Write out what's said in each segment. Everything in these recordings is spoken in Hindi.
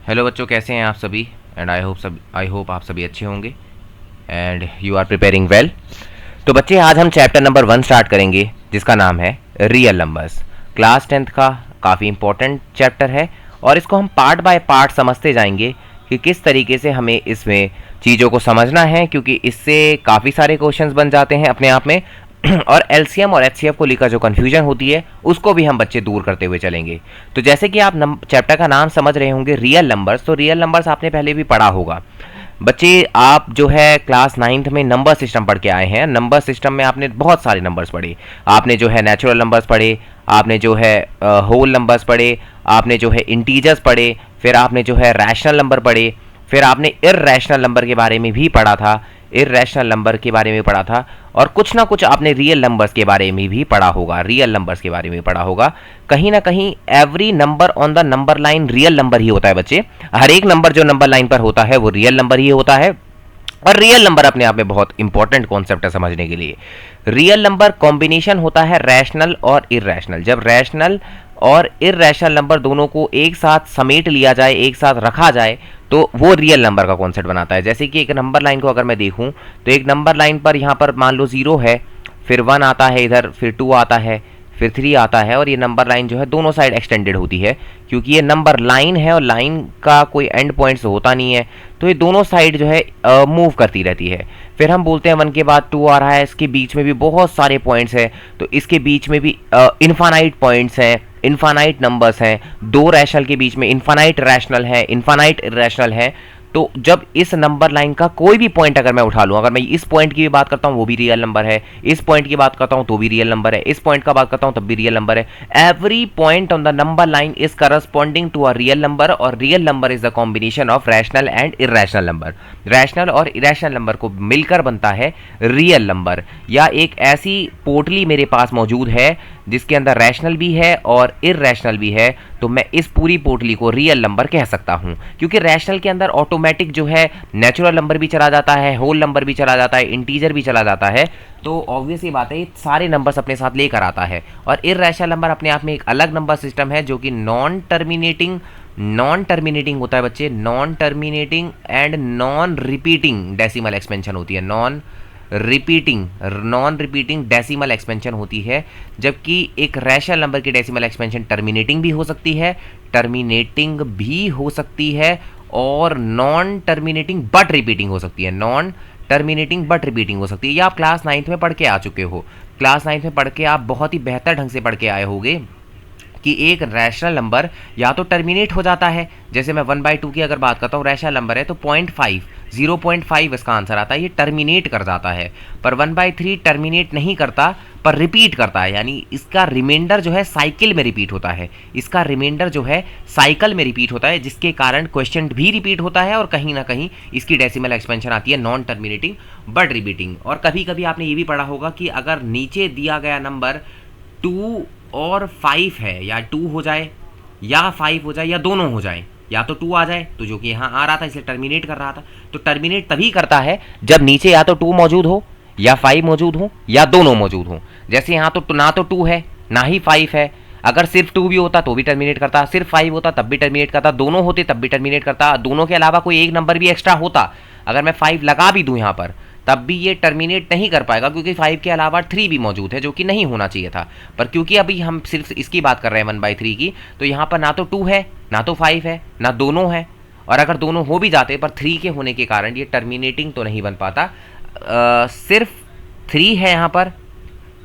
हेलो बच्चों, कैसे हैं आप सभी। एंड आई होप आप सभी अच्छे होंगे and you are preparing well. तो बच्चे, आज हम चैप्टर नंबर 1 स्टार्ट करेंगे जिसका नाम है रियल नंबर्स। क्लास 10th का काफ़ी इंपॉर्टेंट चैप्टर है और इसको हम पार्ट बाय पार्ट समझते जाएंगे कि किस तरीके से हमें इसमें चीज़ों को समझना है, क्योंकि इससे काफ़ी सारे क्वेश्चंस बन जाते हैं अपने आप में और एलसीएम और एचसीएफ को लेकर जो कन्फ्यूजन होती है उसको भी हम बच्चे दूर करते हुए चलेंगे। तो जैसे कि आप चैप्टर का नाम समझ रहे होंगे रियल नंबर्स, तो रियल नंबर्स आपने पहले भी पढ़ा होगा। बच्चे, आप जो है क्लास 9th में नंबर सिस्टम पढ़ के आए हैं। नंबर सिस्टम में आपने बहुत सारे नंबर्स पढ़े। आपने जो है नेचुरल नंबर्स पढ़े, आपने जो है होल नंबर्स पढ़े, आपने जो है इंटीजर्स पढ़े, फिर आपने जो है रैशनल नंबर पढ़े, फिर आपने इर्रेशनल नंबर के बारे में भी पढ़ा था, इर्रेशनल नंबर के बारे में पढ़ा था, और कुछ ना कुछ आपने रियल नंबर्स के बारे में भी पढ़ा होगा, रियल नंबर्स के बारे में पढ़ा होगा। कहीं ना कहीं every number on the number line real number ही होता है बच्चे। हर एक नंबर जो नंबर लाइन पर होता है वो रियल नंबर ही होता है। और रियल नंबर अपने आप में बहुत इंपॉर्टेंट कॉन्सेप्ट है समझने के लिए। रियल नंबर कॉम्बिनेशन होता है रैशनल और इर्रेशनल। जब रैशनल और इर्रेशनल नंबर दोनों को एक साथ समेट लिया जाए, एक साथ रखा जाए, तो वो रियल नंबर का कॉन्सेप्ट बनाता है। जैसे कि एक नंबर लाइन को अगर मैं देखूं तो एक नंबर लाइन पर यहाँ पर मान लो 0 है, फिर 1 आता है इधर, फिर 2 आता है, फिर 3 आता है, और ये नंबर लाइन जो है दोनों साइड एक्सटेंडेड होती है, क्योंकि ये नंबर लाइन है और लाइन का कोई एंड पॉइंट्स होता नहीं है, तो ये दोनों साइड जो है मूव करती रहती है। फिर हम बोलते हैं 1 के बाद 2 आ रहा है, इसके बीच में भी बहुत सारे पॉइंट्स हैं, तो इसके बीच में भी इन्फानाइट पॉइंट्स हैं, इन्फानाइट नंबर्स हैं। 2 रैशनल के बीच में इन्फानाइट रैशनल है, इन्फानाइट इर्रेशनल है। तो जब इस नंबर लाइन का कोई भी पॉइंट अगर मैं उठा लूँ, अगर मैं इस पॉइंट की भी बात करता हूँ वो भी रियल नंबर है, इस पॉइंट की बात करता हूँ तो भी रियल नंबर है, इस पॉइंट का बात करता हूँ तब भी रियल नंबर है। Every point on the number line is corresponding to a real number, और real number is the combination of rational and irrational number. Rational और इर्रेशनल नंबर को मिलकर बनता है रियल नंबर। या एक ऐसी पोटली मेरे पास मौजूद है जिसके अंदर रैशनल भी है और इर्रेशनल भी है, तो मैं इस पूरी पोटली को रियल नंबर कह सकता हूं, क्योंकि रैशनल के अंदर ऑटोमेटिक जो है नेचुरल नंबर भी चला जाता है, होल नंबर भी चला जाता है, इंटीजर भी चला जाता है। तो ऑब्वियस ही बात है, ये सारे नंबर्स अपने साथ लेकर आता है। और इर्रेशनल नंबर अपने आप में एक अलग नंबर सिस्टम है जो कि नॉन टर्मिनेटिंग होता है बच्चे। Non terminating and non repeating decimal expansion होती है। नॉन रिपीटिंग डेसिमल एक्सपेंशन होती है, जबकि एक रैशनल नंबर की डेसिमल एक्सपेंशन टर्मिनेटिंग भी हो सकती है, और नॉन टर्मिनेटिंग बट रिपीटिंग हो सकती है। ये आप क्लास 9th में पढ़ के आ चुके हो। क्लास 9th में पढ़ के आप बहुत ही बेहतर ढंग से पढ़ के आए होंगे कि एक रैशनल नंबर या तो टर्मिनेट हो जाता है, जैसे मैं 1/2 की अगर बात करता हूँ, रैशनल नंबर है तो 0.5 इसका आंसर आता है, ये टर्मिनेट कर जाता है। पर 1/3 टर्मिनेट नहीं करता पर रिपीट करता है, यानी इसका रिमाइंडर जो है साइकिल में रिपीट होता है, जिसके कारण क्वेश्चन भी रिपीट होता है और कहीं ना कहीं इसकी डेसिमल एक्सपेंशन आती है नॉन टर्मिनेटिंग बट रिपीटिंग। और कभी कभी आपने ये भी पढ़ा होगा कि अगर नीचे दिया गया नंबर 2 और 5 है, या 2 हो जाए या 5 हो जाए या दोनों हो जाए, या तो 2 आ जाए, तो जो कि यहाँ आ रहा था इसलिए टर्मिनेट कर रहा था, तो टर्मिनेट तभी करता है जब नीचे या तो 2 मौजूद हो या 5 मौजूद हो या दोनों मौजूद हो। जैसे यहाँ तो ना तो 2 है ना ही 5 है, अगर सिर्फ 2 भी होता तो भी टर्मिनेट करता, सिर्फ 5 होता तब भी टर्मिनेट करता, दोनों होते तब भी टर्मिनेट करता, दोनों के अलावा कोई एक नंबर भी एक्स्ट्रा होता, अगर मैं 5 लगा भी दूं यहाँ पर तब भी ये टर्मिनेट नहीं कर पाएगा, क्योंकि 5 के अलावा 3 भी मौजूद है जो कि नहीं होना चाहिए था। पर क्योंकि अभी हम सिर्फ इसकी बात कर रहे हैं 1/3 की, तो यहाँ पर ना तो 2 है ना तो 5 है ना दोनों है, और अगर दोनों हो भी जाते पर 3 के होने के कारण ये टर्मिनेटिंग तो नहीं बन पाता। सिर्फ 3 है यहाँ पर,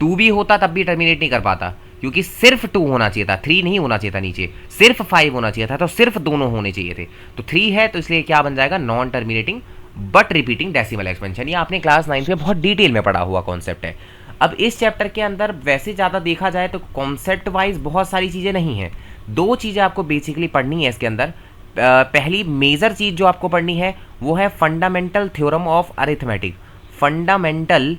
2 भी होता तब भी टर्मिनेट नहीं कर पाता, क्योंकि सिर्फ 2 होना चाहिए था, 3 नहीं होना चाहिए था नीचे, सिर्फ 5 होना चाहिए था, तो सिर्फ दोनों होने चाहिए थे। तो 3 है तो इसलिए क्या बन जाएगा, non terminating but repeating decimal expansion. ये आपने क्लास 9 में बहुत डिटेल में पढ़ा हुआ कॉन्सेप्ट है। अब इस चैप्टर के अंदर वैसे ज़्यादा देखा जाए तो कॉन्सेप्ट वाइज बहुत सारी चीज़ें नहीं हैं। 2 चीज़ें आपको बेसिकली पढ़नी है इसके अंदर। पहली मेजर चीज़ जो आपको पढ़नी है वो है fundamental theorem of arithmetic. Fundamental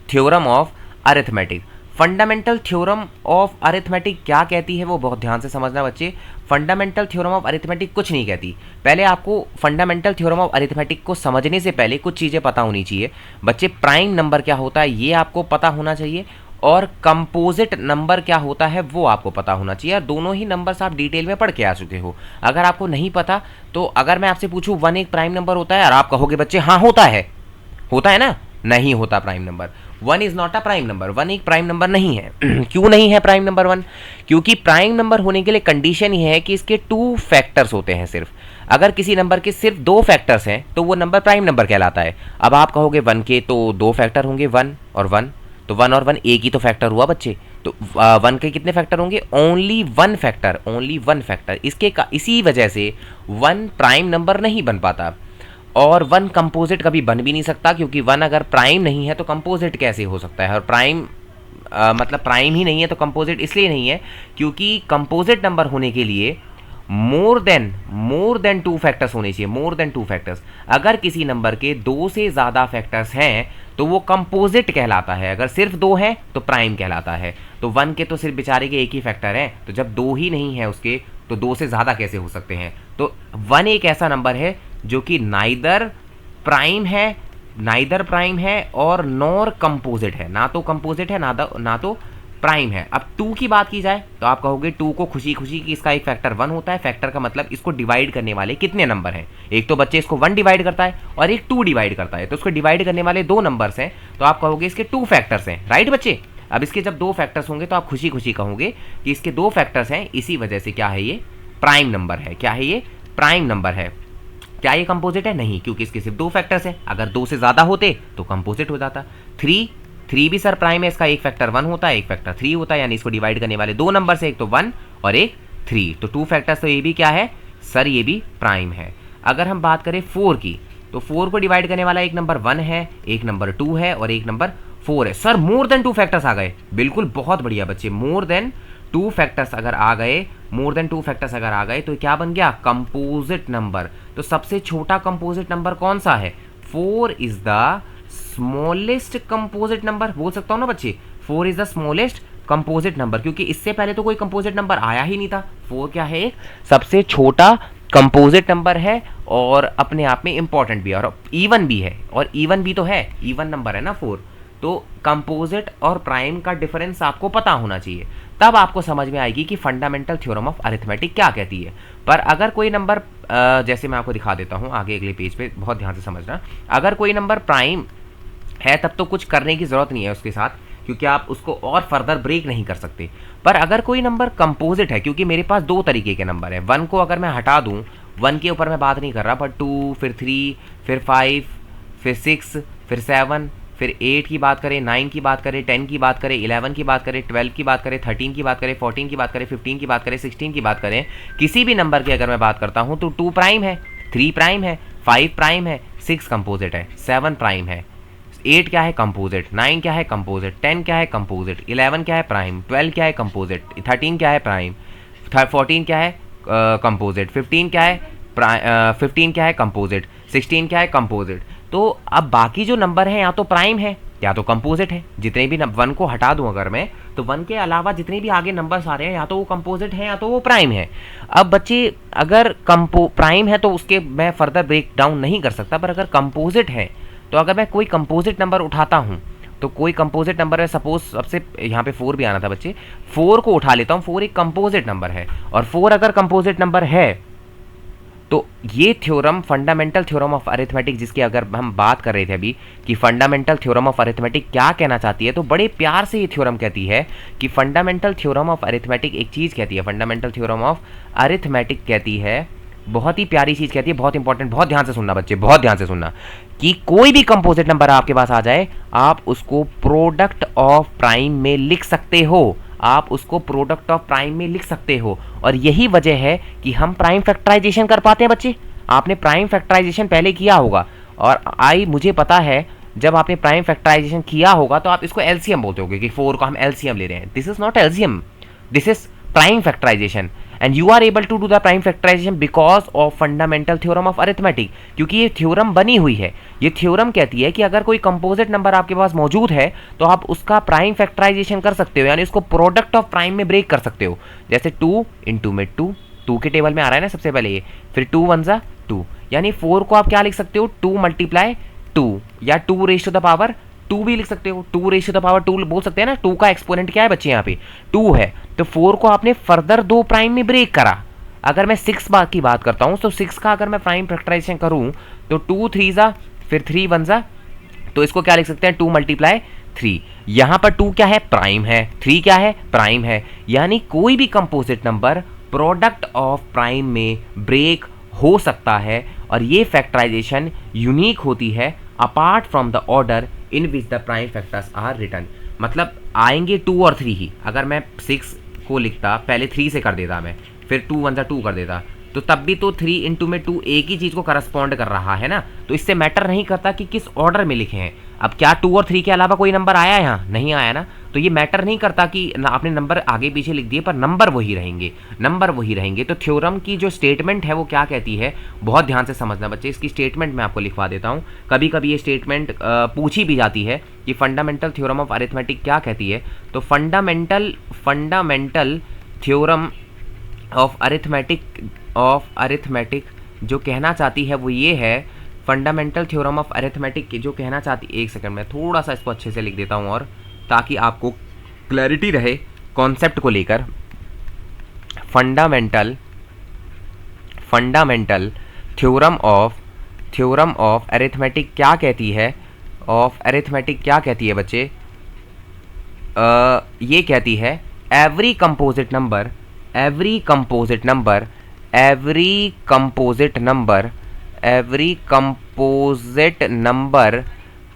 theorem of arithmetic. Fundamental theorem of arithmetic क्या कहती है वो बहुत ध्यान से समझना बच्चे। फंडामेंटल थ्योरम ऑफ अरिथमेटिक कुछ नहीं कहती। पहले आपको फंडामेंटल थ्योरम ऑफ अरिथमेटिक को समझने से पहले कुछ चीज़ें पता होनी चाहिए बच्चे। प्राइम नंबर क्या होता है ये आपको पता होना चाहिए, और कंपोजिट नंबर क्या होता है वो आपको पता होना चाहिए। और दोनों ही नंबर्स आप डिटेल में पढ़ के आ चुके हो। अगर आपको नहीं पता तो अगर मैं आपसे पूछूं 1 एक प्राइम नंबर होता है और आप कहोगे बच्चे हाँ होता है ना, नहीं होता prime number. 1 is not a prime number, 1 एक प्राइम नंबर नहीं है। क्यों नहीं है प्राइम नंबर 1? क्योंकि प्राइम नंबर होने के लिए कंडीशन ये है कि इसके 2 फैक्टर्स होते हैं सिर्फ। अगर किसी नंबर के सिर्फ 2 फैक्टर्स हैं तो वो नंबर प्राइम नंबर कहलाता है। अब आप कहोगे 1 के तो 2 फैक्टर होंगे, 1 और 1, तो 1 और 1 एक ही तो फैक्टर हुआ बच्चे। तो 1 के कितने फैक्टर होंगे? Only 1 factor, only 1 factor. इसी वजह से 1 प्राइम नंबर नहीं बन पाता और 1 कंपोजिट कभी बन भी नहीं सकता, क्योंकि 1 अगर प्राइम नहीं है तो कंपोजिट कैसे हो सकता है? और प्राइम मतलब प्राइम ही नहीं है तो कंपोजिट इसलिए नहीं है क्योंकि कंपोजिट नंबर होने के लिए मोर देन 2 फैक्टर्स होने चाहिए, मोर देन 2 फैक्टर्स। अगर किसी नंबर के 2 से ज़्यादा फैक्टर्स हैं तो वो कंपोजिट कहलाता है। अगर सिर्फ 2 हैं तो प्राइम कहलाता है। तो 1 के तो सिर्फ बेचारे के एक ही फैक्टर हैं, तो जब 2 ही नहीं है उसके तो 2 से ज़्यादा कैसे हो सकते हैं? तो 1 एक ऐसा नंबर है जो कि नाइदर प्राइम है और नॉर कंपोजिट है, ना तो कंपोजिट है ना तो प्राइम है। अब 2 की बात की जाए तो आप कहोगे 2 को खुशी खुशी कि इसका एक फैक्टर 1 होता है। फैक्टर का मतलब इसको डिवाइड करने वाले कितने नंबर हैं? एक तो बच्चे इसको 1 डिवाइड करता है और एक 2 डिवाइड करता है, तो उसको डिवाइड करने वाले 2 नंबर्स हैं, तो आप कहोगे इसके 2 फैक्टर्स हैं, राइट बच्चे? अब इसके जब 2 फैक्टर्स होंगे तो आप खुशी खुशी कहोगे कि इसके 2 फैक्टर्स हैं, इसी वजह से क्या है ये प्राइम नंबर है। क्या है ये? प्राइम नंबर है। क्या ये कंपोजिट है? नहीं, क्योंकि इसके सिर्फ 2 फैक्टर्स हैं। अगर 2 से ज़्यादा होते तो कंपोजिट हो जाता। 3 भी सर प्राइम है, इसका एक फैक्टर 1 होता है, एक फैक्टर 3 होता है, यानी इसको डिवाइड करने वाले 2 नंबर से, एक तो 1 और एक 3, तो 2 फैक्टर्स। तो ये भी क्या है सर? ये भी प्राइम है। अगर हम बात करें 4 की तो 4 को डिवाइड करने वाला एक नंबर 1 है, एक नंबर 2 है और एक नंबर 4 है। सर मोर देन 2 फैक्टर्स आ गए, बिल्कुल बहुत बढ़िया बच्चे। मोर देन 2 फैक्टर्स अगर आ गए तो क्या बन गया? Composite number. तो सबसे छोटा कंपोजिट नंबर कौन सा है? 4 is the smallest composite number. बोल सकता हूँ ना बच्चे, 4 is the smallest composite number, क्योंकि इससे पहले तो कोई कंपोजिट नंबर आया ही नहीं था। 4 क्या है? एक सबसे छोटा कंपोजिट नंबर है और अपने आप में इंपॉर्टेंट भी है और इवन भी है, और इवन भी तो है, इवन नंबर है ना 4। तो कंपोजिट और प्राइम का डिफरेंस आपको पता होना चाहिए, तब आपको समझ में आएगी कि फंडामेंटल थ्योरम ऑफ अरिथमेटिक क्या कहती है। पर अगर कोई नंबर जैसे मैं आपको दिखा देता हूँ आगे अगले पेज पे, बहुत ध्यान से समझना। अगर कोई नंबर प्राइम है तब तो कुछ करने की ज़रूरत नहीं है उसके साथ, क्योंकि आप उसको और फर्दर ब्रेक नहीं कर सकते। पर अगर कोई नंबर कंपोजिट है, क्योंकि मेरे पास 2 तरीके के नंबर हैं। 1 को अगर मैं हटा दूँ, 1 के ऊपर मैं बात नहीं कर रहा, पर 2, फिर 3, फिर 5, फिर 6, फिर 7, फिर 8 की बात करें, 9 की बात करें, 10 की बात करें, 11 की बात करें, 12 की बात करें, 13 की बात करें, 14 की बात करें, 15 की बात करें, 16 की बात करें, किसी भी नंबर की अगर मैं बात करता हूं तो 2 प्राइम है, 3 प्राइम है, 5 प्राइम है, 6 कंपोजिट है, 7 प्राइम है, 8 क्या है? कंपोजिट। 9 क्या है? कंपोजिट। 10 क्या है? कंपोजिट। 11 क्या है? प्राइम। 12 क्या है? कंपोजिट। 13 क्या है? प्राइम। 14 क्या है? कंपोजिट। 15 क्या है? 15 क्या है? कंपोजिट। 16 क्या है? कंपोजिट। तो अब बाकी जो नंबर हैं या तो प्राइम है या तो कंपोजिट है। जितने भी 1 को हटा दूं अगर मैं, तो 1 के अलावा जितने भी आगे नंबर्स आ रहे हैं या तो वो कंपोजिट हैं या तो वो प्राइम है। अब बच्चे अगर प्राइम है तो उसके मैं फर्दर ब्रेक डाउन नहीं कर सकता, पर अगर कंपोजिट है तो अगर मैं कोई कंपोजिट नंबर उठाता हूँ तो कोई कंपोजिट नंबर है, सपोज सबसे यहाँ पे 4 भी आना था बच्चे, 4 को उठा लेता हूँ। 4 एक कंपोजिट नंबर है और 4 अगर कंपोजिट नंबर है तो ये theorem fundamental theorem of arithmetic, जिसकी अगर हम बात कर रहे थे अभी कि फंडामेंटल थ्योरम ऑफ अरिथमेटिक क्या कहना चाहती है, तो बड़े प्यार से ये थ्योरम कहती है कि फंडामेंटल थ्योरम ऑफ अरिथमेटिक एक चीज़ कहती है, फंडामेंटल थ्योरम ऑफ अरिथमेटिक कहती है, बहुत ही प्यारी चीज़ कहती है, बहुत इंपॉर्टेंट, बहुत ध्यान से सुनना बच्चे, बहुत ध्यान से सुनना, कि कोई भी कंपोजिट नंबर आपके पास आ जाए आप उसको प्रोडक्ट ऑफ प्राइम में लिख सकते हो, आप उसको प्रोडक्ट ऑफ प्राइम में लिख सकते हो। और यही वजह है कि हम प्राइम फैक्टराइजेशन कर पाते हैं बच्चे। आपने प्राइम फैक्टराइजेशन पहले किया होगा और मुझे पता है जब आपने प्राइम फैक्टराइजेशन किया होगा तो आप इसको एलसीएम बोलते होगे कि 4 को हम एलसीएम ले रहे हैं। This is not LCM, this is prime factorisation and you are able to do the prime factorisation because of fundamental theorem of arithmetic. क्योंकि ये थ्योरम बनी हुई है, ये थ्योरम कहती है कि अगर कोई कंपोजिट नंबर आपके पास मौजूद है तो आप उसका प्राइम फैक्टराइजेशन कर सकते हो, यानी उसको प्रोडक्ट ऑफ प्राइम में ब्रेक कर सकते हो। जैसे 2 इंटू में 2 के टेबल में आ रहा है ना सबसे पहले ये, फिर 2 1 2, यानी 4 को आप क्या लिख सकते हो? 2 मल्टीप्लाई 2 या 2 रेज़ टू द पावर 2 भी लिख सकते हो, 2 रेज़ टू द पावर 2 बोल सकते हैं ना। 2 का एक्सपोनेंट क्या है बच्चे, यहाँ पे 2 है, तो 4 को आपने फर्दर 2 प्राइम में ब्रेक करा। अगर मैं 6 बार की बात करता हूँ तो 6 का अगर मैं प्राइम फैक्टराइजेशन करूँ तो 2 3 जा, फिर 3 1 जा, तो इसको क्या लिख सकते हैं 2 × 3। यहाँ पर 2 क्या है, प्राइम है, 3 क्या है, प्राइम है। यानी कोई भी composite number product of prime में ब्रेक हो सकता है, और ये फैक्टराइजेशन यूनिक होती है apart from the order in which the prime factors are written. मतलब आएंगे 2 और 3 ही। अगर मैं 6 को लिखता, पहले 3 से कर देता मैं, फिर 2 1 जा 2 कर देता, तो तब भी तो 3 × 2 एक ही चीज़ को करस्पॉन्ड कर रहा है ना। तो इससे मैटर नहीं करता कि किस ऑर्डर में लिखे हैं। अब क्या 2 और 3 के अलावा कोई नंबर आया यहाँ, नहीं आया ना, तो ये मैटर नहीं करता कि आपने नंबर आगे पीछे लिख दिए, पर नंबर वही रहेंगे, नंबर वही रहेंगे। तो थ्योरम की जो स्टेटमेंट है वो क्या कहती है, बहुत ध्यान से समझना बच्चे। इसकी स्टेटमेंट मैं आपको लिखवा देता हूँ। कभी कभी ये स्टेटमेंट पूछी भी जाती है कि फंडामेंटल थ्योरम ऑफ अरिथमेटिक क्या कहती है। तो फंडामेंटल थ्योरम ऑफ अरिथमेटिक जो कहना चाहती है वो ये है, फंडामेंटल थ्योरम ऑफ अरिथमेटिक जो कहना चाहती, एक सेकंड में थोड़ा सा इसको अच्छे से लिख देता हूँ, और ताकि आपको क्लैरिटी रहे कॉन्सेप्ट को लेकर। फंडामेंटल थ्योरम ऑफ अरिथमेटिक क्या कहती है, क्या कहती है बच्चे, ये कहती है every composite number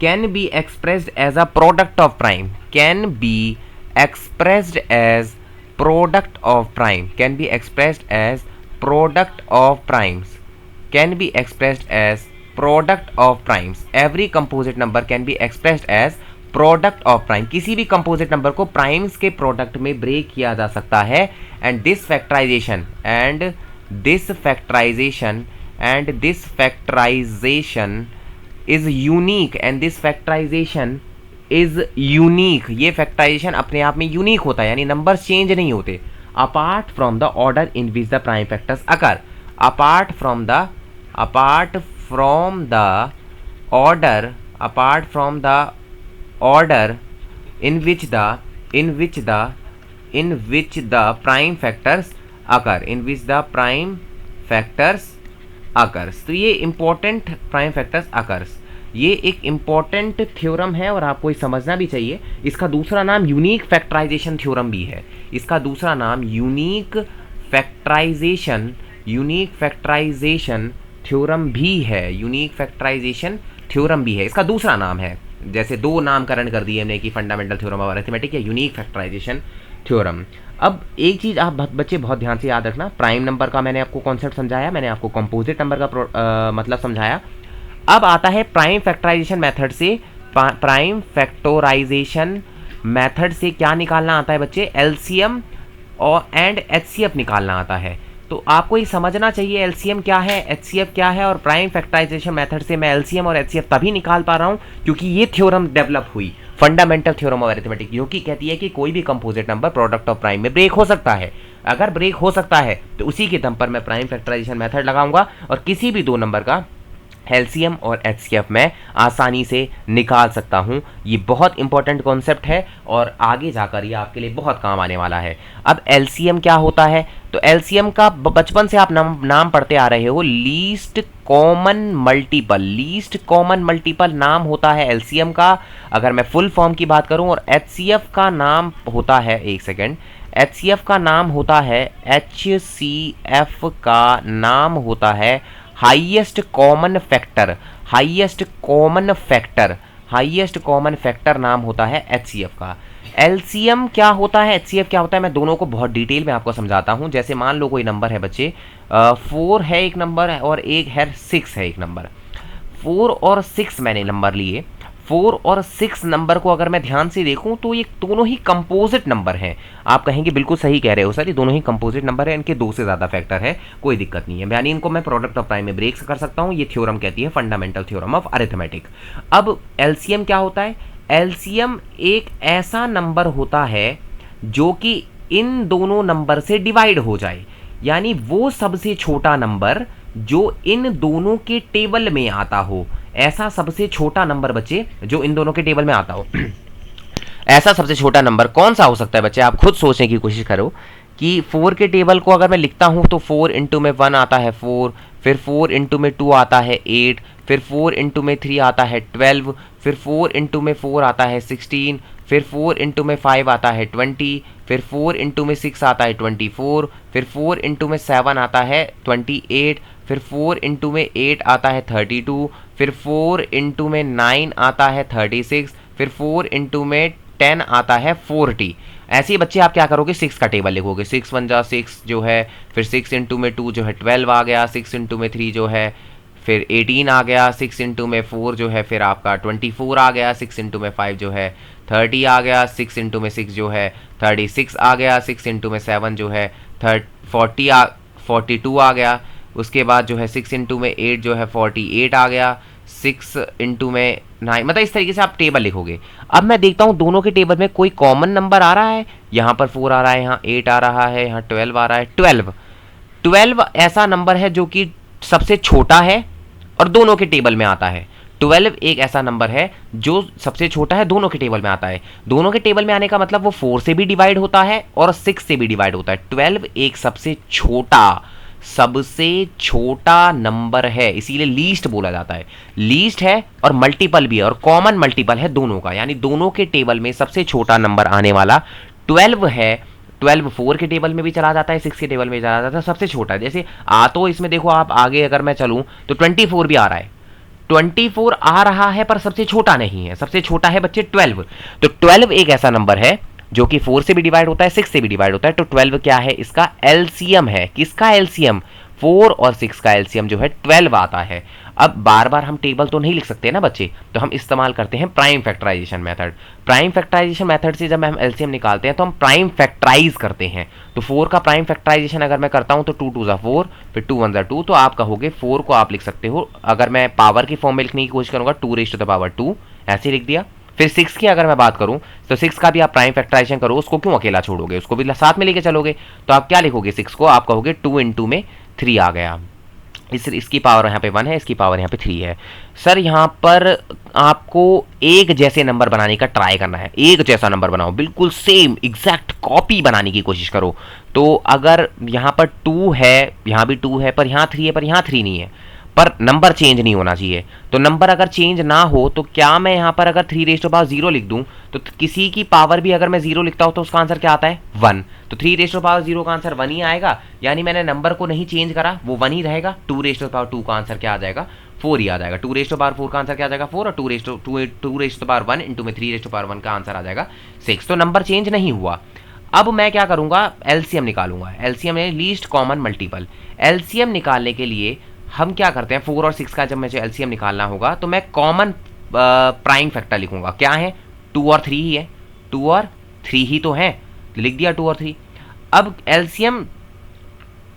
can be expressed as a product of prime, can be expressed as product of primes, every composite number can be expressed as product of prime. किसी भी कंपोजिट नंबर को प्राइम्स के प्रोडक्ट में ब्रेक किया जा सकता है, and this factorisation is unique, ये फैक्टराइजेशन अपने आप में यूनिक होता है, यानी नंबर चेंज नहीं होते apart from the order in which the prime factors occur, apart from the order in which the prime factors occurs, तो ये important prime factors occurs, ये एक important थ्योरम है और आपको ये समझना भी चाहिए। इसका दूसरा नाम यूनिक फैक्टराइजेशन थ्योरम भी है, इसका दूसरा नाम यूनिक फैक्टराइजेशन थ्योरम भी है, इसका दूसरा नाम है। जैसे 2 नामकरण कर दिए हमने कि फंडामेंटल थ्योरम ऑफ अरिथमेटिक या यूनिक फैक्टराइजेशन थ्योरम। अब एक चीज़ आप बच्चे बहुत ध्यान से याद रखना, प्राइम नंबर का मैंने आपको कॉन्सेप्ट समझाया, मैंने आपको कंपोजिट नंबर का मतलब समझाया। अब आता है प्राइम फैक्टराइजेशन मेथड से, प्राइम फैक्टराइजेशन मेथड से क्या निकालना आता है बच्चे, एलसीएम और एंड एचसीएफ निकालना आता है। तो आपको ये समझना चाहिए एलसीएम क्या है, एचसीएफ क्या है, और प्राइम फैक्टराइजेशन मेथड से मैं एलसीएम और एचसीएफ तभी निकाल पा रहा हूँ क्योंकि ये थ्योरम डेवलप हुई, फंडामेंटल थ्योरम ऑफ अरिथमेटिक, जो कि कहती है कि कोई भी composite number product of prime में ब्रेक हो सकता है। अगर ब्रेक हो सकता है तो उसी के दम पर मैं प्राइम फैक्टराइजेशन मेथड लगाऊंगा और किसी भी 2 नंबर का एलसीएम और एचसीएफ में आसानी से निकाल सकता हूं। ये बहुत इंपॉर्टेंट कॉन्सेप्ट है और आगे जाकर ये आपके लिए बहुत काम आने वाला है। अब एलसीएम क्या होता है, तो एलसीएम का बचपन से आप नाम पढ़ते आ रहे हो, लीस्ट कॉमन मल्टीपल नाम होता है एलसीएम का, अगर मैं फुल फॉर्म की बात करूं। और एचसीएफ का नाम होता है, एक सेकेंड, एचसीएफ का नाम होता है, एचसीएफ का नाम होता है हाईएस्ट कॉमन फैक्टर नाम होता है एचसीएफ का। एलसीएम क्या होता है, एचसीएफ क्या होता है, मैं दोनों को बहुत डिटेल में आपको समझाता हूं। जैसे मान लो कोई नंबर है बच्चे, 4 है एक नंबर और एक है 6 है एक नंबर, 4 और 6 मैंने नंबर लिए। 4 और 6 नंबर को अगर मैं ध्यान से देखूं तो ये दोनों ही कंपोजिट नंबर हैं। आप कहेंगे बिल्कुल सही कह रहे हो सर, ये दोनों ही कंपोजिट नंबर है, इनके 2 से ज़्यादा फैक्टर है, कोई दिक्कत नहीं है, यानी इनको मैं प्रोडक्ट ऑफ प्राइम में ब्रेक कर सकता हूं। ये थ्योरम कहती है फंडामेंटल थ्योरम ऑफ अरिथमेटिक। अब एलसीएम क्या होता है, एलसीएम एक ऐसा नंबर होता है जो कि इन दोनों नंबर से डिवाइड हो जाए, यानी वो सबसे छोटा नंबर जो इन दोनों के टेबल में आता हो, ऐसा सबसे छोटा नंबर बच्चे जो इन दोनों के टेबल में आता हो ऐसा सबसे छोटा नंबर कौन सा हो सकता है बच्चे, आप खुद सोचने की कोशिश करो कि 4 के टेबल को अगर मैं लिखता हूं तो 4 इंटू में 1 आता है 4, फिर 4 इंटू में 2 आता है 8, फिर 4 इंटू में 3 आता है 12, फिर 4 इंटू में 4 आता है 16, फिर 4 इंटू में 5 आता है 20, फिर 4 इंटू में 6 आता है 24, फिर 4 इंटू में 7 आता है 28, फिर 4 इंटू में 8 आता है 32, फिर 4 इंटू में 9 आता है 36, फिर 4 इंटू में 10 आता है 40। ऐसे ही बच्चे आप क्या करोगे, 6 का टेबल लिखोगे, 6 1 जा 6 जो है, फिर 6 इंटू में 2 जो है 12 आ गया, 6 इंटू में 3 जो है फिर 18 आ गया, 6 इंटू में 4 जो है फिर आपका 24 आ गया, 6 इंटू में 5 जो है 30 आ गया, 6 इंटू में 6 जो है 36 आ गया, 6 इंटू में 7 जो है 42 आ गया, उसके बाद जो है 6 इंटू में 8 जो है 48 आ गया, 6 इंटू में 9, मतलब इस तरीके से आप टेबल लिखोगे। अब मैं देखता हूँ दोनों के टेबल में कोई कॉमन नंबर आ रहा है, यहाँ पर 4 आ रहा है, यहाँ 8 आ रहा है, यहाँ 12 आ रहा है। 12 ऐसा नंबर है जो कि सबसे छोटा है और दोनों के टेबल में आता है। 12 एक ऐसा नंबर है जो सबसे छोटा है, दोनों के टेबल में आता है। दोनों के टेबल में आने का मतलब वो 4 से भी डिवाइड होता है और 6 से भी डिवाइड होता है। 12 एक सबसे छोटा नंबर है, इसीलिए लीस्ट बोला जाता है। लीस्ट है और मल्टीपल भी है और कॉमन मल्टीपल है दोनों का, यानी दोनों के टेबल में सबसे छोटा नंबर आने वाला 12 है। 12 4 के टेबल में भी चला जाता है, 6 के टेबल में भी चला जाता है, सबसे छोटा है। जैसे तो इसमें देखो आप आगे अगर मैं चलूं तो 24 भी आ रहा है, 24 आ रहा है पर सबसे छोटा नहीं है, सबसे छोटा है बच्चे 12। तो 12 एक ऐसा नंबर है जो कि 4 से भी डिवाइड होता है, 6 से भी डिवाइड होता है। तो 12 क्या है, इसका एलसीएम है। किसका एलसीएम, 4 और 6 का एलसीएम जो है 12 आता है। अब बार बार हम टेबल तो नहीं लिख सकते ना बच्चे, तो हम इस्तेमाल करते हैं prime factorisation method. Prime factorisation method से जब हम एलसीएम निकालते हैं तो हम प्राइम फैक्टराइज करते हैं। तो 4 का प्राइम फैक्टराइजेशन अगर मैं करता हूं तो 2 2 जा 4, फिर 2 1 जा 2, तो आप कहोगे 4 को आप लिख सकते हो, अगर मैं पावर की फॉर्म में लिखने की कोशिश करूंगा 2 रेज़ टू द पावर 2, ऐसे लिख दिया। फिर 6 की अगर मैं बात करूं तो 6 का भी आप प्राइम फैक्टराइजेशन करो, उसको क्यों अकेला छोड़ोगे, उसको भी साथ में लेके चलोगे। तो आप क्या लिखोगे, 6 को आप कहोगे 2 इंटू में 3 आ गया। इसकी पावर यहाँ पे 1 है, इसकी पावर यहाँ पे 3 है। सर यहाँ पर आपको एक जैसे नंबर बनाने का ट्राई करना है, एक जैसा नंबर बनाओ, बिल्कुल सेम एग्जैक्ट कॉपी बनाने की कोशिश करो। तो अगर यहाँ पर 2 है, यहाँ भी 2 है, पर यहाँ 3 है, पर यहाँ 3 नहीं है, पर नंबर चेंज नहीं होना चाहिए। तो नंबर अगर चेंज ना हो तो क्या मैं यहाँ पर अगर 3 रेज़ टू पावर 0 लिख दूं तो किसी की पावर भी अगर मैं 0 लिखता हूं तो उसका आंसर क्या आता है, 1। तो 3 रेज़ टू पावर 0 का आंसर 1 ही आएगा, यानी मैंने नंबर को नहीं चेंज करा, वो 1 ही रहेगा। 2 रेज़ टू पावर 2 का आंसर क्या आ जाएगा, 4 ही आ जाएगा। 2 रेज़ टू पावर 4 का आंसर क्या आ जाएगा, 4, और 2 रेज़ टू पावर 1 इंटू में 3 रेज़ टू पावर 1 का आंसर आ जाएगा 6। तो नंबर चेंज नहीं हुआ। अब मैं क्या करूंगा, एलसीएम निकालूंगा। एलसीएम है लीस्ट कॉमन मल्टीपल। एलसीएम निकालने के लिए हम क्या करते हैं, 4 और 6 का जब मुझे एलसीएम निकालना होगा तो मैं कॉमन प्राइम फैक्टर लिखूंगा। क्या है, 2 और 3 ही है, 2 और 3 ही तो है, लिख दिया 2 और 3। अब एलसीएम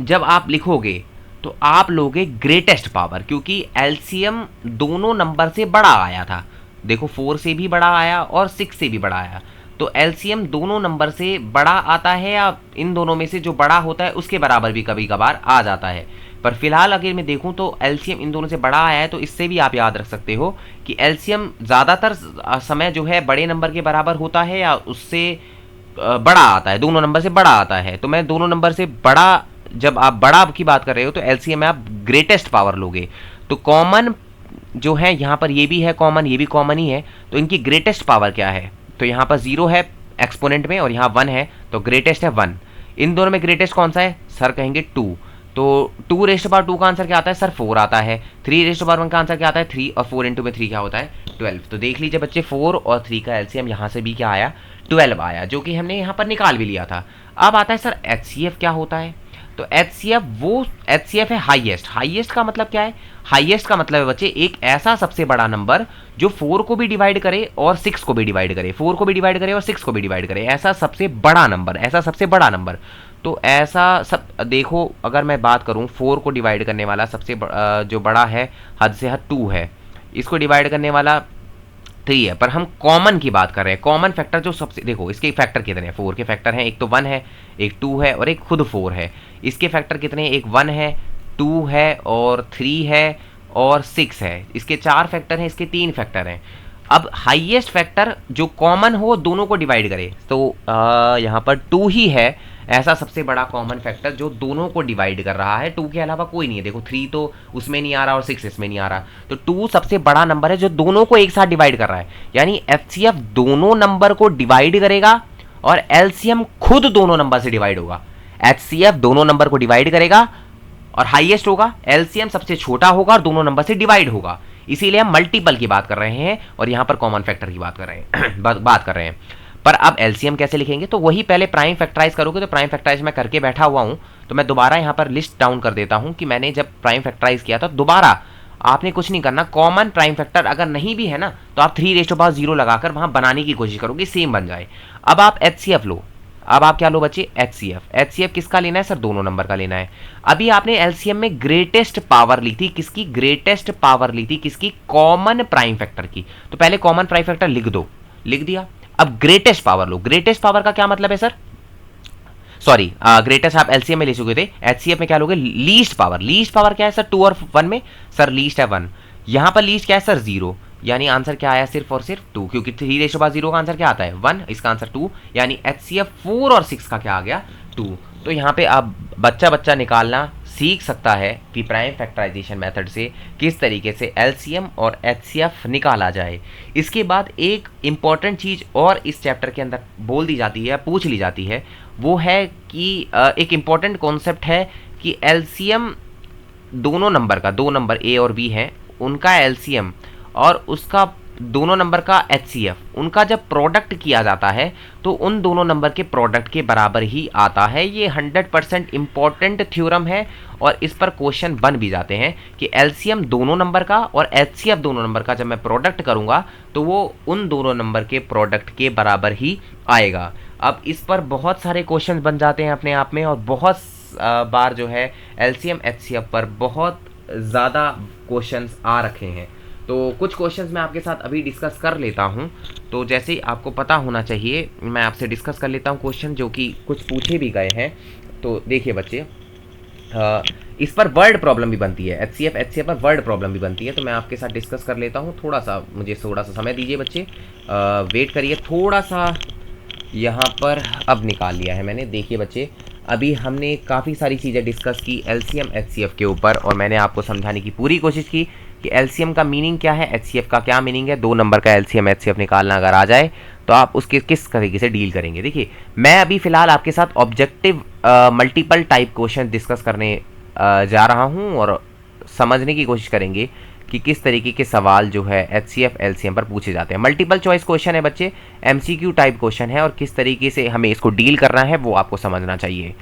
जब आप लिखोगे तो आप लोगे ग्रेटेस्ट पावर, क्योंकि एलसीएम दोनों नंबर से बड़ा आया था। देखो 4 से भी बड़ा आया और 6 से भी बड़ा आया, तो एलसीएम दोनों नंबर से बड़ा आता है या इन दोनों में से जो बड़ा होता है उसके बराबर भी कभी कभार आ जाता है। पर फिलहाल अगर मैं देखूं तो एलसीएम इन दोनों से बड़ा आया है, तो इससे भी आप याद रख सकते हो कि एलसीएम ज़्यादातर समय जो है बड़े नंबर के बराबर होता है या उससे बड़ा आता है, दोनों नंबर से बड़ा आता है। तो मैं दोनों नंबर से बड़ा, जब आप बड़ा की बात कर रहे हो तो एलसीएम में आप ग्रेटेस्ट पावर लोगे। तो कॉमन जो है यहाँ पर ये भी है कॉमन, ये भी कॉमन ही है, तो इनकी ग्रेटेस्ट पावर क्या है, तो यहाँ पर 0 है एक्सपोनेंट में और यहाँ 1 है, तो ग्रेटेस्ट है 1। इन दोनों में ग्रेटेस्ट कौन सा है, सर कहेंगे 2। तो 2 रेज़ टू पावर 2 का आंसर क्या आता है, सर 4 आता है। 3 रेज़ टू पावर 1 का आंसर क्या आता है, 3, और 4 इंटू में 3 क्या होता है, 12। तो देख लीजिए बच्चे 4 और 3 का एलसीएम यहाँ से भी क्या आया, 12 आया, जो कि हमने यहाँ पर निकाल भी लिया था। अब आता है सर एचसीएफ क्या होता है, तो एचसीएफ है हाईएस्ट। हाईएस्ट का मतलब क्या है, हाईएस्ट का मतलब है बच्चे एक ऐसा सबसे बड़ा नंबर जो 4 को भी डिवाइड करे और 6 को भी डिवाइड करे, 4 को भी डिवाइड करे और 6 को भी डिवाइड करे, ऐसा सबसे बड़ा नंबर, ऐसा सबसे बड़ा नंबर। तो ऐसा सब देखो, अगर मैं बात करूं 4 को डिवाइड करने वाला सबसे जो बड़ा है हद से हद 2 है, इसको डिवाइड करने वाला 3 है, पर हम कॉमन की बात कर रहे हैं। कॉमन फैक्टर जो सबसे, देखो इसके फैक्टर कितने हैं, 4 के फैक्टर हैं, एक तो 1 है, एक 2 है और एक खुद 4 है। इसके फैक्टर कितने हैं, एक 1 है, 2 है और 3 है और 6 है। इसके 4 फैक्टर हैं, इसके 3 फैक्टर हैं। अब हाईएस्ट फैक्टर जो कॉमन हो दोनों को डिवाइड करे, तो यहाँ पर 2 ही है ऐसा सबसे बड़ा कॉमन फैक्टर जो दोनों को डिवाइड कर रहा है। 2 के अलावा कोई नहीं है। देखो 3 तो उसमें नहीं आ रहा और 6 इसमें नहीं आ रहा, तो 2 सबसे बड़ा नंबर है जो दोनों को एक साथ डिवाइड कर रहा है। यानी एचसीएफ दोनों नंबर को डिवाइड करेगा और एलसीएम खुद दोनों नंबर से डिवाइड होगा। एचसीएफ दोनों नंबर को डिवाइड करेगा और हाईएस्ट होगा, एलसीएम सबसे छोटा होगा और दोनों नंबर से डिवाइड होगा। इसीलिए हम मल्टीपल की बात कर रहे हैं और यहां पर कॉमन फैक्टर की बात कर रहे हैं बात कर रहे हैं। पर अब एलसीएम कैसे लिखेंगे, तो वही पहले प्राइम फैक्टराइज करोगे। तो प्राइम फैक्टराइज मैं करके बैठा हुआ हूं, तो मैं दोबारा यहां पर लिस्ट डाउन कर देता हूं कि मैंने जब प्राइम फैक्टराइज किया था। दोबारा आपने कुछ नहीं करना, कॉमन प्राइम फैक्टर अगर नहीं भी है ना तो आप 3⁻0 लगाकर वहां बनाने की कोशिश करोगे, सेम बन जाए। अब आप एचसीएफ लो। अब आप क्या लो बच्चे, एचसीएफ। एचसीएफ किसका लेना है सर, दोनों नंबर का लेना है। अभी आपने एलसीएम में ग्रेटेस्ट पावर ली थी, किसकी ग्रेटेस्ट पावर ली थी, किसकी, कॉमन प्राइम फैक्टर की। तो पहले कॉमन प्राइम फैक्टर लिख दो, लिख दिया। अब ग्रेटेस्ट पावर लो। ग्रेटेस्ट पावर का क्या मतलब है सर, सॉरी ग्रेटेस्ट आप एलसीएम में ले चुके थे, एचसीएफ में क्या लोगे, लीस्ट पावर। लीस्ट पावर क्या है सर, 2 और 1 में, सर लीस्ट है 1। यहां पर लीस्ट क्या है सर, 0। यानी आंसर क्या आया, सिर्फ और सिर्फ 2, क्योंकि 3⁻0 का आंसर क्या आता है 1, इसका आंसर 2। यानी एचसीएफ 4 और 6 का क्या आ गया 2। तो यहाँ पे आप बच्चा निकालना सीख सकता है कि प्राइम फैक्टराइजेशन मेथड से किस तरीके से एलसीएम और एचसीएफ निकाला जाए। इसके बाद एक इंपॉर्टेंट चीज़ और इस चैप्टर के अंदर बोल दी जाती है, पूछ ली जाती है, वो है कि एक इंपॉर्टेंट कॉन्सेप्ट है कि एलसीएम दोनों नंबर का, 2 नंबर ए और बी हैं, उनका एलसीएम और उसका दोनों नंबर का एचसीएफ, उनका जब प्रोडक्ट किया जाता है तो उन दोनों नंबर के प्रोडक्ट के बराबर ही आता है। ये 100% इंपॉर्टेंट थ्योरम है और इस पर क्वेश्चन बन भी जाते हैं कि एलसीएम दोनों नंबर का और एचसीएफ दोनों नंबर का जब मैं प्रोडक्ट करूंगा तो वो उन दोनों नंबर के प्रोडक्ट के बराबर ही आएगा। अब इस पर बहुत सारे क्वेश्चन बन जाते हैं अपने आप में और बहुत बार जो है एलसीएम एचसीएफ पर बहुत ज़्यादा क्वेश्चंस आ रखे हैं। तो कुछ क्वेश्चंस मैं आपके साथ अभी डिस्कस कर लेता हूं। तो जैसे ही आपको पता होना चाहिए मैं आपसे डिस्कस कर लेता हूं क्वेश्चन जो कि कुछ पूछे भी गए हैं। तो देखिए बच्चे, इस पर वर्ड प्रॉब्लम भी बनती है, एचसीएफ एचसीएफ पर वर्ड प्रॉब्लम भी बनती है। तो मैं आपके साथ डिस्कस कर लेता हूँ। मुझे थोड़ा सा समय दीजिए बच्चे, वेट करिए थोड़ा सा। यहाँ पर अब निकाल लिया है मैंने। देखिए बच्चे, अभी हमने काफ़ी सारी चीज़ें डिस्कस की एलसीएम एचसीएफ के ऊपर और मैंने आपको समझाने की पूरी कोशिश की कि एलसीएम का मीनिंग क्या है, एचसीएफ का क्या मीनिंग है। 2 नंबर का एलसीएम एचसीएफ निकालना अगर आ जाए तो आप उसके किस तरीके से डील करेंगे। देखिए मैं अभी फ़िलहाल आपके साथ objective multiple type question discuss करने जा रहा हूँ और समझने की कोशिश करेंगे कि किस तरीके के सवाल जो है एचसीएफ एलसीएम पर पूछे जाते हैं। मल्टीपल चॉइस क्वेश्चन है बच्चे, एमसीक्यू टाइप क्वेश्चन है और किस तरीके से हमें इसको डील करना है वो आपको समझना चाहिए।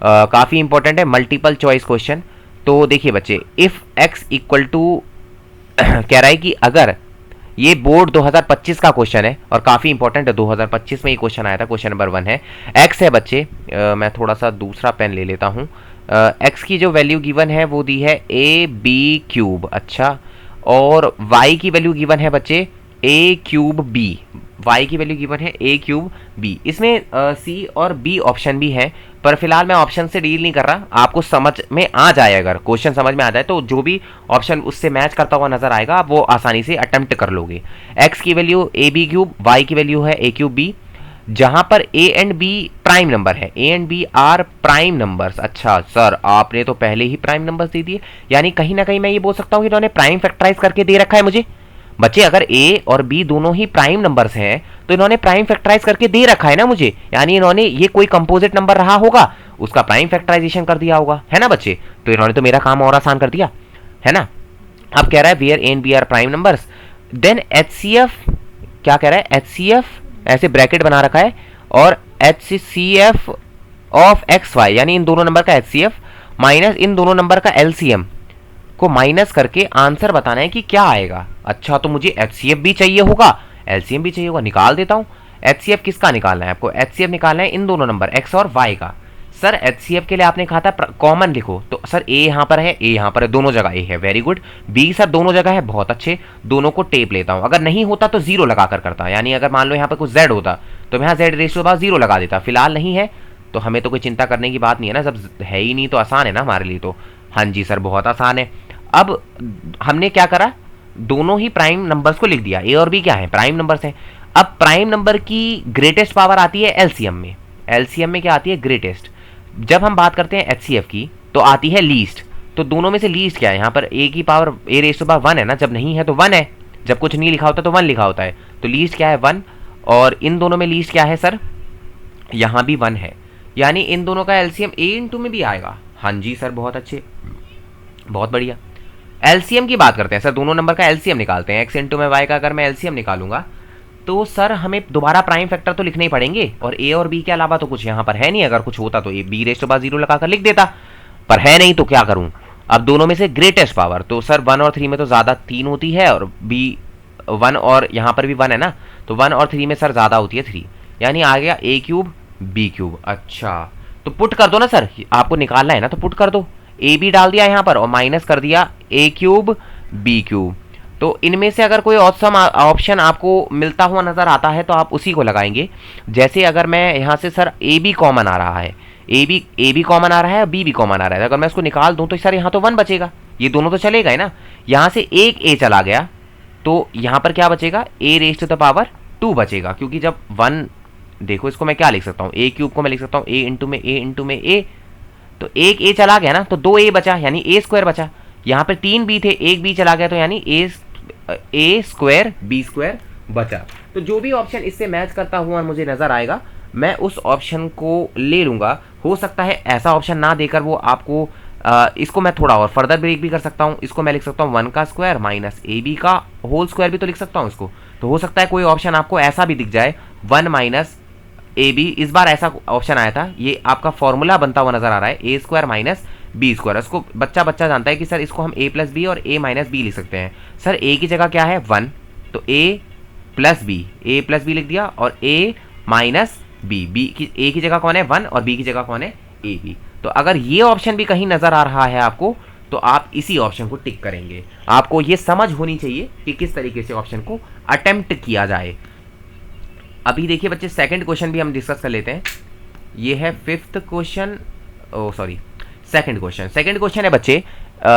काफ़ी इंपॉर्टेंट है मल्टीपल चॉइस क्वेश्चन। तो देखिए बच्चे, इफ़ एक्स इक्वल टू कह रहा है कि अगर ये बोर्ड 2025 का क्वेश्चन है और काफ़ी इंपॉर्टेंट है, 2025 में ये क्वेश्चन आया था। क्वेश्चन नंबर 1 है, एक्स है बच्चे, मैं थोड़ा सा दूसरा पेन ले लेता हूँ। एक्स की जो वैल्यू गिवन है वो दी है ए बी क्यूब, अच्छा, और वाई की वैल्यू गिवन है बच्चे ए क्यूब बी। वाई की वैल्यू गिवन है ए क्यूब बी। इसमें सी और बी ऑप्शन भी है, पर फिलहाल मैं ऑप्शन से डील नहीं कर रहा। आपको समझ में आ जाए, अगर क्वेश्चन समझ में आ जाए तो जो भी ऑप्शन उससे मैच करता हुआ नजर आएगा आप वो आसानी से अटेम्प्ट कर लोगे। एक्स की value A B cube, Y की वैल्यू है ए क्यूब बी, जहां पर A and B prime number है, A and B are prime numbers. अच्छा सर, आपने तो पहले ही प्राइम नंबर्स दे दिए, यानी कहीं ना कहीं मैं ये बोल सकता हूं कि इन्होंने प्राइम फैक्टराइज करके दे रखा है मुझे। बच्चे अगर ए और बी दोनों ही प्राइम नंबर्स हैं तो इन्होंने प्राइम फैक्टराइज करके दे रखा है ना मुझे, यानी इन्होंने ये कोई कंपोजिट नंबर रहा होगा उसका प्राइम फैक्टराइजेशन कर दिया होगा, है ना बच्चे। तो इन्होंने तो मेरा काम और आसान कर दिया, है ना। अब कह रहा है where a and B are prime numbers, then HCF क्या कह रहा है, एचसीएफ ऐसे ब्रैकेट बना रखा है और एचसीएफ ऑफ एक्स वाई, यानी इन दोनों नंबर का एचसीएफ माइनस इन दोनों नंबर का एलसीएम को माइनस करके आंसर बताना है कि क्या आएगा। अच्छा, तो मुझे एचसीएफ भी चाहिए होगा, एलसीएम भी चाहिए होगा, निकाल देता हूं। एचसीएफ किसका निकालना है आपको, एचसीएफ निकालना है इन दोनों नंबर एक्स और वाई का। सर एचसीएफ के लिए आपने कहा था कॉमन लिखो, तो सर ए यहाँ पर है, ए यहाँ पर है, दोनों जगह ए है, वेरी गुड। बी सर दोनों जगह है, बहुत अच्छे, दोनों को टेप लेता हूँ। अगर नहीं होता तो जीरो लगा कर करता, यानी अगर मान लो यहाँ पर कुछ जेड होता तो मैं यहाँ जेड रेशियो के बाद जीरो लगा देता। फिलहाल नहीं है तो हमें तो कोई चिंता करने की बात नहीं है ना, सब है ही नहीं तो आसान है ना हमारे लिए तो। हाँ जी सर, बहुत आसान है। अब हमने क्या करा, दोनों ही प्राइम नंबर्स को लिख दिया, ए और बी क्या है, प्राइम नंबर्स हैं। अब प्राइम नंबर की ग्रेटेस्ट पावर आती है एलसीएम में, एलसीएम में क्या आती है, ग्रेटेस्ट। जब हम बात करते हैं एचसीएफ की तो आती है लीस्ट। तो दोनों में से लीस्ट क्या है, यहाँ पर ए की power a raise to power 1 है ना, जब नहीं है तो 1 है, जब कुछ नहीं लिखा होता तो 1 लिखा होता है, तो लीस्ट क्या है 1। और इन दोनों में लीस्ट क्या है सर, यहाँ भी 1 है, यानी इन दोनों का एलसीएम ए इंटू में भी आएगा। हाँ जी सर, बहुत अच्छे, बहुत बढ़िया। एलसीएम की बात करते हैं सर, दोनों नंबर का एलसीएम निकालते हैं। एक्स इंटू में वाई का अगर मैं एलसीएम निकालूंगा तो सर हमें दोबारा प्राइम फैक्टर तो लिखने ही पड़ेंगे, और ए और बी के अलावा तो कुछ यहाँ पर है नहीं। अगर कुछ होता तो a b raise to power 0 लगाकर लिख देता, पर है नहीं तो क्या करूं। अब दोनों में से ग्रेटेस्ट पावर, तो सर 1 और 3 में तो ज़्यादा 3 होती है, और बी 1 और यहाँ पर भी 1 है ना, तो 1 और 3 में सर ज़्यादा होती है 3, यानी आ गया ए क्यूब बी क्यूब। अच्छा, तो पुट कर दो ना सर, आपको निकालना है ना तो पुट कर दो, ए बी डाल दिया यहाँ पर और माइनस कर दिया ए क्यूब बी क्यूब। तो इनमें से अगर कोई ऑप्शन आपको मिलता हुआ नजर आता है तो आप उसी को लगाएंगे। जैसे अगर मैं यहाँ से सर ए बी कॉमन आ रहा है, ए बी कॉमन आ रहा है, बी भी कॉमन आ रहा है, अगर मैं इसको निकाल दूं तो सर यहाँ तो 1 बचेगा, ये दोनों तो चलेगा ही ना। यहाँ से एक ए चला गया तो यहाँ पर क्या बचेगा, ए रेज़ टू द पावर 2 बचेगा, क्योंकि जब 1, देखो इसको मैं क्या लिख सकता हूँ, ए क्यूब को मैं लिख सकता हूँ ए इंटू में ए इंटू में ए, तो एक ए चला गया ना तो 2 ए बचा, यानी ए स्क्वायर बचा। यहाँ पर 3 बी थे, एक बी चला गया तो यानी ए स्क्वायर बी स्क्वायर बचा। तो जो भी ऑप्शन इससे मैच करता हुआ मुझे नजर आएगा मैं उस ऑप्शन को ले लूंगा। हो सकता है ऐसा ऑप्शन ना देकर वो आपको इसको मैं थोड़ा और फर्दर ब्रेक भी कर सकता हूँ। इसको मैं लिख सकता हूँ 1 का स्क्वायर माइनस ए बी का होल स्क्वायर भी तो लिख सकता हूँ इसको। तो हो सकता है कोई ऑप्शन आपको ऐसा भी दिख जाए 1 माइनस ए बी, इस बार ऐसा ऑप्शन आया था, ये आपका फॉर्मूला बनता हुआ नजर आ रहा है ए स्क्वायर माइनस बी स्क्वायर। इसको बच्चा जानता है कि सर इसको हम ए प्लस बी और ए माइनस बी लिख सकते हैं। सर ए की जगह क्या है 1, तो ए प्लस बी लिख दिया, और ए माइनस बी की ए की जगह कौन है 1 और बी की जगह कौन है ए बी। तो अगर ये ऑप्शन भी कहीं नजर आ रहा है आपको तो आप इसी ऑप्शन को टिक करेंगे। आपको ये समझ होनी चाहिए कि किस तरीके से ऑप्शन को अटेम्प्ट किया जाए। अभी देखिए बच्चे, सेकंड क्वेश्चन भी हम डिस्कस कर लेते हैं। ये है सेकंड क्वेश्चन है बच्चे।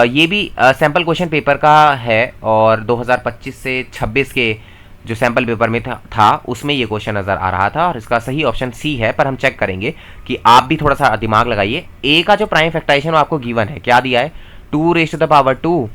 ये भी सैम्पल क्वेश्चन पेपर का है और 2025 से 26 के जो सैम्पल पेपर में था उसमें ये क्वेश्चन नज़र आ रहा था, और इसका सही ऑप्शन सी है, पर हम चेक करेंगे कि आप भी थोड़ा सा दिमाग लगाइए। ए का जो प्राइम फैक्टराइजेशन वो आपको गिवन है, क्या दिया है 2 raise to the power 2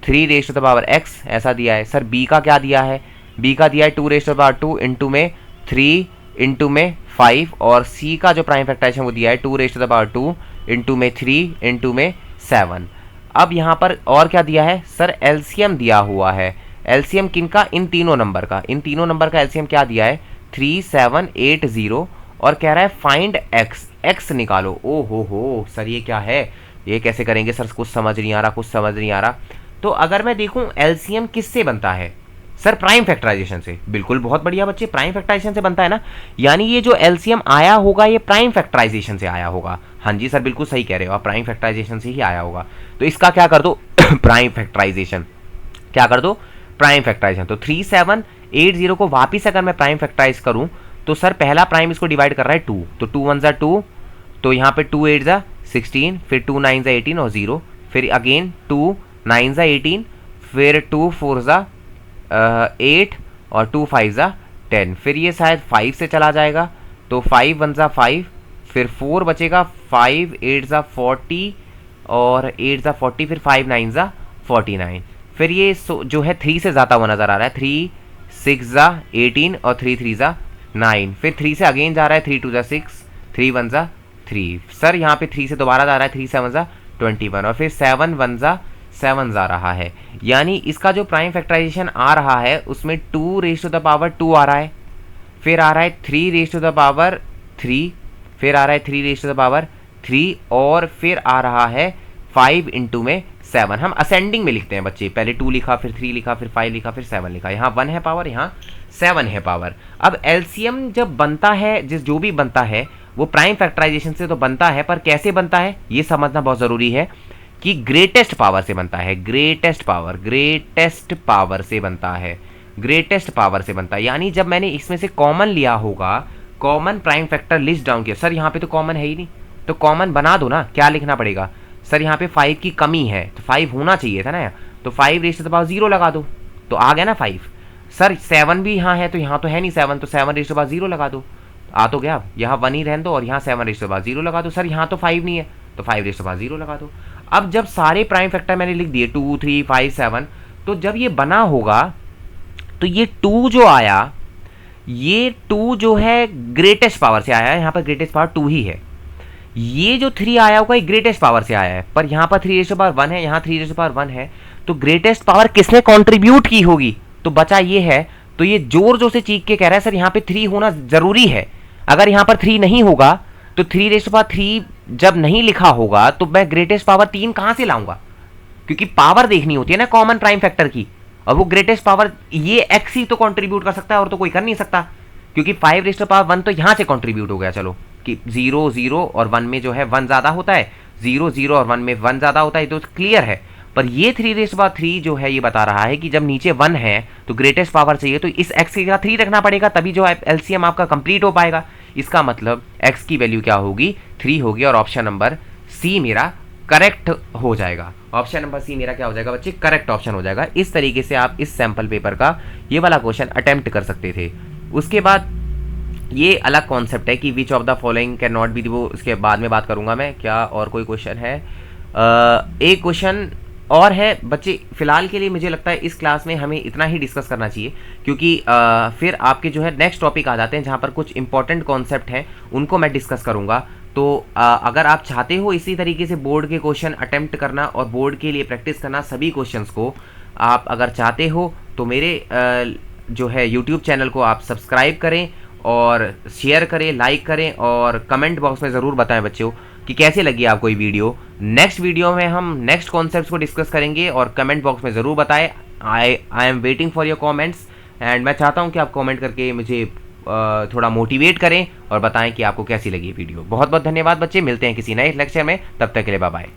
3 raise to the power x, ऐसा दिया है। सर बी का क्या दिया है, बी का दिया है 2 raise to the power 2 into में 3 इंटू में 5, और सी का जो प्राइम फैक्टराइजेशन वो दिया है 2 raise to the power 2 into में 3 इंटू में 7। अब यहाँ पर और क्या दिया है सर, एलसीएम दिया हुआ है। एलसीएम किन का, इन तीनों नंबर का एलसीएम क्या दिया है 3780, और कह रहा है फाइंड एक्स निकालो। ओ हो सर ये क्या है, ये कैसे करेंगे सर, कुछ समझ नहीं आ रहा। तो अगर मैं देखूं एलसीएम किससे बनता है सर, प्राइम फैक्टराइजेशन से। बिल्कुल, बहुत बढ़िया बच्चे, प्राइम फैक्टराइजेशन से बनता है ना, यानी ये जो एलसीएम आया होगा ये प्राइम फैक्टराइजेशन से आया होगा। हाँ जी सर, बिल्कुल सही कह रहे हो आप, प्राइम फैक्टराइजेशन से ही आया होगा। तो इसका क्या कर दो प्राइम फैक्टराइजेशन, तो 3780 को वापिस अगर मैं प्राइम फैक्टराइज करूं तो सर पहला प्राइम इसको डिवाइड कर रहा है 2, तो 2 1 2, तो यहाँ पे 2 8 16, फिर 2 9 18 और 0, फिर अगेन 2 9 18, फिर 2 4 8 और 2 5 10, फिर ये शायद 5 से चला जाएगा, तो 5 1 5, फिर 4 बचेगा, 5 8 40 और 8 40, फिर 5 9 49, फिर ये जो है 3 से ज़्यादा हुआ नज़र आ रहा है, 3 6 18 और 3 3 9, फिर 3 से अगेन जा रहा है, 3 2 6, 3 1 3, सर यहाँ पे 3 से दोबारा जा रहा है, 3 7 21, और फिर 7 1 7 जा रहा है। यानी इसका जो प्राइम फैक्टराइजेशन आ रहा है उसमें 2 रेज़ टू द पावर 2 आ रहा है, फिर आ रहा है 3 रेज़ टू द पावर 3, फिर आ रहा है 3 रेज़ टू द पावर 3, और फिर आ रहा है 5 इंटू में 7। हम असेंडिंग में लिखते हैं बच्चे, पहले 2 लिखा, फिर 3 लिखा, फिर 5 लिखा, फिर 7 लिखा। यहाँ 1 है पावर, यहाँ 7 है पावर। अब एलसीएम जब बनता है, जो भी बनता है वो प्राइम फैक्टराइजेशन से तो बनता है, पर कैसे बनता है ये समझना बहुत ज़रूरी है कि ग्रेटेस्ट पावर से बनता है, ग्रेटेस्ट पावर से बनता है। यानी जब मैंने इसमें से कॉमन लिया होगा, common prime factor list down किया, सर यहाँ पे तो कॉमन है ही नहीं, तो कॉमन बना दो ना, क्या लिखना पड़ेगा सर यहाँ पे 5 की कमी है, तो 5 होना चाहिए था ना, तो 5 रेज़ टू द पावर 0 लगा दो, तो आ गया ना 5। सर 7 भी यहाँ है, तो यहाँ तो है नहीं 7, तो 7 रेज़ टू द पावर 0 लगा दो, आ तो गया। यहाँ 1 ही रहने दो और यहाँ 7 रेज़ टू द पावर 0 लगा दो। सर यहाँ तो 5 नहीं है, तो 5 रेज़ टू द पावर 0 लगा दो। अब जब सारे प्राइम फैक्टर मैंने लिख दिए 2, 3, 5, 7, तो जब ये बना होगा तो ये 2 जो आया, ये 2 जो है ग्रेटेस्ट पावर से आया है, यहाँ पर ग्रेटेस्ट पावर 2 ही है। ये जो 3 आया होगा ये ग्रेटेस्ट पावर से आया है, पर यहाँ पर 3 रेज़ टू द पावर 1 है, यहाँ 3 रेज़ टू द पावर 1 है, तो ग्रेटेस्ट पावर किसने कंट्रीब्यूट की होगी, तो बचा ये है। तो ये जोर जोर से चीख के कह रहा है सर यहाँ पे 3 होना जरूरी है। अगर यहाँ पर 3 नहीं होगा तो 3 रेज़ टू द पावर 3 जब नहीं लिखा होगा तो मैं ग्रेटेस्ट पावर 3 कहां से लाऊंगा, क्योंकि पावर देखनी होती है ना कॉमन प्राइम फैक्टर की, और वो ग्रेटेस्ट पावर ये एक्स ही तो कंट्रीब्यूट कर सकता है और तो कोई कर नहीं सकता, क्योंकि 5 रेज़ टू द पावर 1 तो यहां से कंट्रीब्यूट हो गया। चलो कि 0, 0 और 1 में जो है 1 ज्यादा होता है, 0, 0 और 1 में 1 ज्यादा होता है, तो क्लियर है। पर ये 3 रेज़ टू द पावर 3 जो है ये बता रहा है कि जब नीचे 1 है तो ग्रेटेस्ट पावर चाहिए, तो इस x के साथ 3 रखना पड़ेगा, तभी जो एलसीएम आपका कंप्लीट हो पाएगा। इसका मतलब x की वैल्यू क्या होगी, 3 होगी, और ऑप्शन नंबर सी मेरा करेक्ट हो जाएगा। ऑप्शन नंबर सी मेरा क्या हो जाएगा बच्चे, करेक्ट ऑप्शन हो जाएगा। इस तरीके से आप इस सैंपल पेपर का ये वाला क्वेश्चन अटेम्प्ट कर सकते थे। उसके बाद ये अलग कॉन्सेप्ट है कि which of the following can not be, वो उसके बाद में बात करूंगा मैं। क्या और कोई क्वेश्चन है? एक क्वेश्चन और है बच्चे, फिलहाल के लिए मुझे लगता है इस क्लास में हमें इतना ही डिस्कस करना चाहिए, क्योंकि फिर आपके जो है नेक्स्ट टॉपिक आ जाते हैं जहाँ पर कुछ इंपॉर्टेंट कॉन्सेप्ट हैं उनको मैं डिस्कस करूँगा। तो अगर आप चाहते हो इसी तरीके से बोर्ड के क्वेश्चन अटेम्प्ट करना और बोर्ड के लिए प्रैक्टिस करना सभी क्वेश्चंस को, आप अगर चाहते हो तो मेरे जो है यूट्यूब चैनल को आप सब्सक्राइब करें और शेयर करें, लाइक करें, और कमेंट बॉक्स में ज़रूर बताएं बच्चों कि कैसे लगी आपको ये वीडियो। नेक्स्ट वीडियो में हम नेक्स्ट कॉन्सेप्ट्स को डिस्कस करेंगे, और कमेंट बॉक्स में ज़रूर बताएं। I am waiting for your comments, and मैं चाहता हूं कि आप कमेंट करके मुझे थोड़ा मोटिवेट करें और बताएं कि आपको कैसी लगी वीडियो। बहुत बहुत धन्यवाद बच्चे, मिलते हैं किसी नए लेक्चर में, तब तक के लिए बाय बाय।